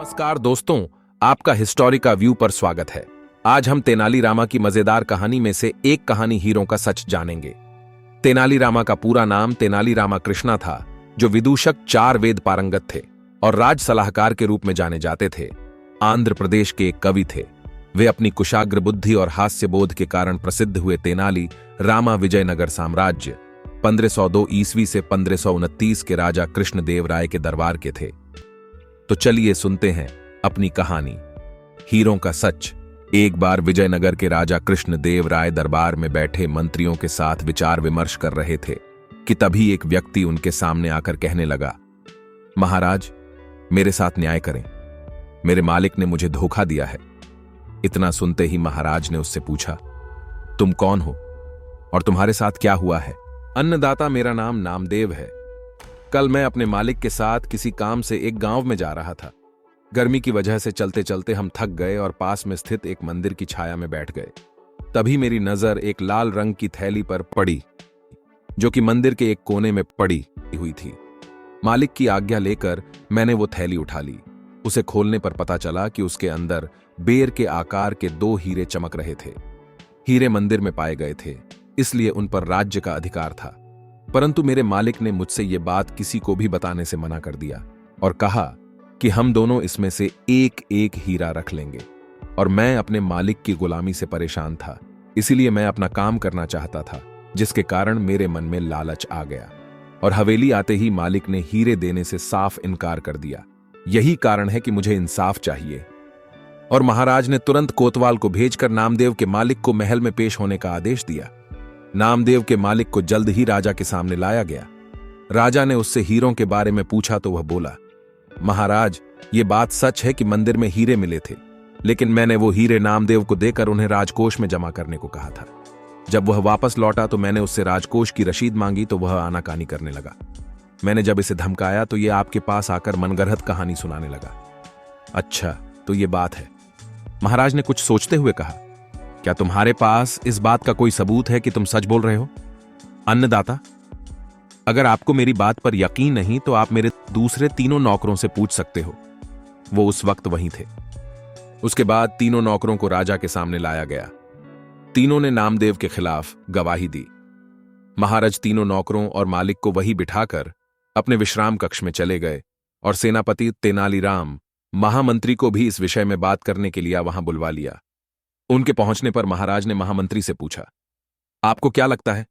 नमस्कार दोस्तों, आपका हिस्टोरिका व्यू पर स्वागत है। आज हम तेनाली रामा की मजेदार कहानी में से एक कहानी हीरों का सच जानेंगे। तेनाली रामा का पूरा नाम तेनाली रामा कृष्णा था, जो विदूषक 4 वेद पारंगत थे और राज सलाहकार के रूप में जाने जाते थे। आंध्र प्रदेश के एक कवि थे। वे अपनी कुशाग्र बुद्धि और हास्य बोध के कारण प्रसिद्ध हुए। तेनाली रामा विजयनगर साम्राज्य 1502 ईस्वी से 1529 के राजा कृष्णदेव राय के दरबार के थे। तो चलिए सुनते हैं अपनी कहानी, हीरों का सच। एक बार विजयनगर के राजा कृष्णदेव राय दरबार में बैठे मंत्रियों के साथ विचार विमर्श कर रहे थे कि तभी एक व्यक्ति उनके सामने आकर कहने लगा, महाराज, मेरे साथ न्याय करें। मेरे मालिक ने मुझे धोखा दिया है। इतना सुनते ही महाराज ने उससे पूछा, तुम कौन हो और तुम्हारे साथ क्या हुआ है? अन्नदाता, मेरा नाम नामदेव है। कल मैं अपने मालिक के साथ किसी काम से एक गांव में जा रहा था। गर्मी की वजह से चलते चलते हम थक गए और पास में स्थित एक मंदिर की छाया में बैठ गए। तभी मेरी नजर एक लाल रंग की थैली पर पड़ी, जो कि मंदिर के एक कोने में पड़ी हुई थी। मालिक की आज्ञा लेकर मैंने वो थैली उठा ली। उसे खोलने पर पता चला कि उसके अंदर बेर के आकार के 2 हीरे चमक रहे थे। हीरे मंदिर में पाए गए थे, इसलिए उन पर राज्य का अधिकार था। परंतु मेरे मालिक ने मुझसे ये बात किसी को भी बताने से मना कर दिया और कहा कि हम दोनों इसमें से एक एक हीरा रख लेंगे। और मैं अपने मालिक की गुलामी से परेशान था, इसीलिए मैं अपना काम करना चाहता था, जिसके कारण मेरे मन में लालच आ गया और हवेली आते ही मालिक ने हीरे देने से साफ इनकार कर दिया। यही कारण है कि मुझे इंसाफ चाहिए। और महाराज ने तुरंत कोतवाल को भेजकर नामदेव के मालिक को महल में पेश होने का आदेश दिया। नामदेव के मालिक को जल्द ही राजा के सामने लाया गया। राजा ने उससे हीरों के बारे में पूछा तो वह बोला, महाराज, ये बात सच है कि मंदिर में हीरे मिले थे, लेकिन मैंने वो हीरे नामदेव को देकर उन्हें राजकोष में जमा करने को कहा था। जब वह वापस लौटा तो मैंने उससे राजकोष की रसीद मांगी तो वह आनाकानी करने लगा। मैंने जब इसे धमकाया तो ये आपके पास आकर मनगढ़ंत कहानी सुनाने लगा। अच्छा, तो ये बात है, महाराज ने कुछ सोचते हुए कहा। क्या तुम्हारे पास इस बात का कोई सबूत है कि तुम सच बोल रहे हो? अन्नदाता, अगर आपको मेरी बात पर यकीन नहीं तो आप मेरे दूसरे 3 नौकरों से पूछ सकते हो। वो उस वक्त वहीं थे। उसके बाद 3 नौकरों को राजा के सामने लाया गया। तीनों ने नामदेव के खिलाफ गवाही दी। महाराज 3 नौकरों और मालिक को वहीं बिठाकर अपने विश्राम कक्ष में चले गए और सेनापति तेनालीराम महामंत्री को भी इस विषय में बात करने के लिए वहां बुलवा लिया। उनके पहुंचने पर महाराज ने महामंत्री से पूछा, आपको क्या लगता है,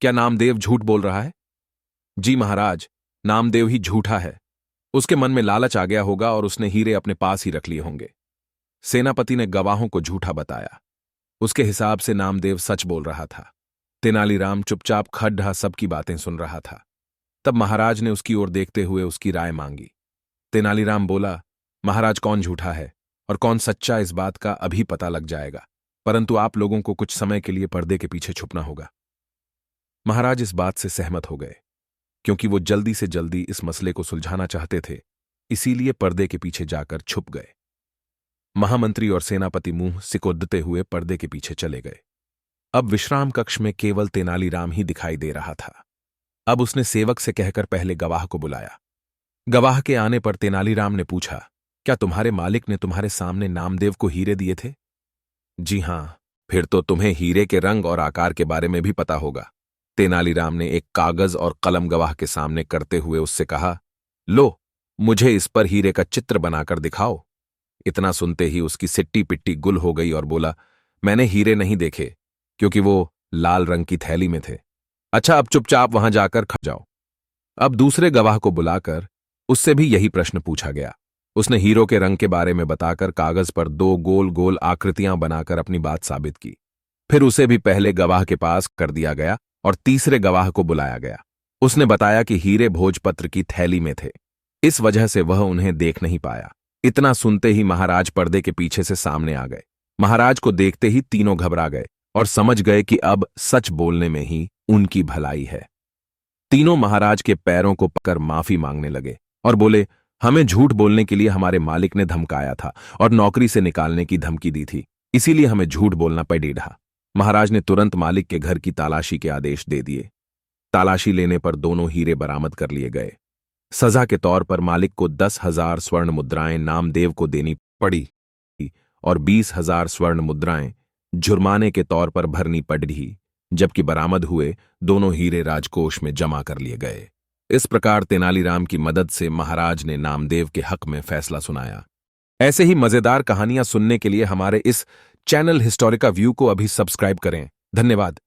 क्या नामदेव झूठ बोल रहा है? जी महाराज, नामदेव ही झूठा है। उसके मन में लालच आ गया होगा और उसने हीरे अपने पास ही रख लिए होंगे। सेनापति ने गवाहों को झूठा बताया। उसके हिसाब से नामदेव सच बोल रहा था। तेनालीराम चुपचाप खड्ढा सबकी बातें सुन रहा था। तब महाराज ने उसकी ओर देखते हुए उसकी राय मांगी। तेनालीराम बोला, महाराज, कौन झूठा है और कौन सच्चा इस बात का अभी पता लग जाएगा, परंतु आप लोगों को कुछ समय के लिए पर्दे के पीछे छुपना होगा। महाराज इस बात से सहमत हो गए, क्योंकि वो जल्दी से जल्दी इस मसले को सुलझाना चाहते थे, इसीलिए पर्दे के पीछे जाकर छुप गए। महामंत्री और सेनापति मुंह सिकोड़ते हुए पर्दे के पीछे चले गए। अब विश्राम कक्ष में केवल तेनालीराम ही दिखाई दे रहा था। अब उसने सेवक से कहकर पहले गवाह को बुलाया। गवाह के आने पर तेनालीराम ने पूछा, क्या तुम्हारे मालिक ने तुम्हारे सामने नामदेव को हीरे दिए थे? जी हां। फिर तो तुम्हें हीरे के रंग और आकार के बारे में भी पता होगा। तेनालीराम ने एक कागज और कलम गवाह के सामने करते हुए उससे कहा, लो, मुझे इस पर हीरे का चित्र बनाकर दिखाओ। इतना सुनते ही उसकी सिट्टी पिट्टी गुल हो गई और बोला, मैंने हीरे नहीं देखे, क्योंकि वो लाल रंग की थैली में थे। अच्छा, अब चुपचाप वहां जाकर खड़ जाओ। अब दूसरे गवाह को बुलाकर उससे भी यही प्रश्न पूछा गया। उसने हीरों के रंग के बारे में बताकर कागज पर 2 गोल गोल आकृतियां बनाकर अपनी बात साबित की। फिर उसे भी पहले गवाह के पास कर दिया गया और तीसरे गवाह को बुलाया गया। उसने बताया कि हीरे भोजपत्र की थैली में थे, इस वजह से वह उन्हें देख नहीं पाया। इतना सुनते ही महाराज पर्दे के पीछे से सामने आ गए। महाराज को देखते ही तीनों घबरा गए और समझ गए कि अब सच बोलने में ही उनकी भलाई है। तीनों महाराज के पैरों को पकड़ माफी मांगने लगे और बोले, हमें झूठ बोलने के लिए हमारे मालिक ने धमकाया था और नौकरी से निकालने की धमकी दी थी, इसीलिए हमें झूठ बोलना पड़ेगा। महाराज ने तुरंत मालिक के घर की तलाशी के आदेश दे दिए। तलाशी लेने पर दोनों हीरे बरामद कर लिए गए। सजा के तौर पर मालिक को 10,000 स्वर्ण मुद्राएं नामदेव को देनी पड़ी और 20,000 स्वर्ण मुद्राएं जुर्माने के तौर पर भरनी पड़ी, जबकि बरामद हुए दोनों हीरे राजकोष में जमा कर लिए गए। इस प्रकार तेनालीराम की मदद से महाराज ने नामदेव के हक में फैसला सुनाया। ऐसे ही मजेदार कहानियां सुनने के लिए हमारे इस चैनल हिस्टोरिका व्यू को अभी सब्सक्राइब करें। धन्यवाद।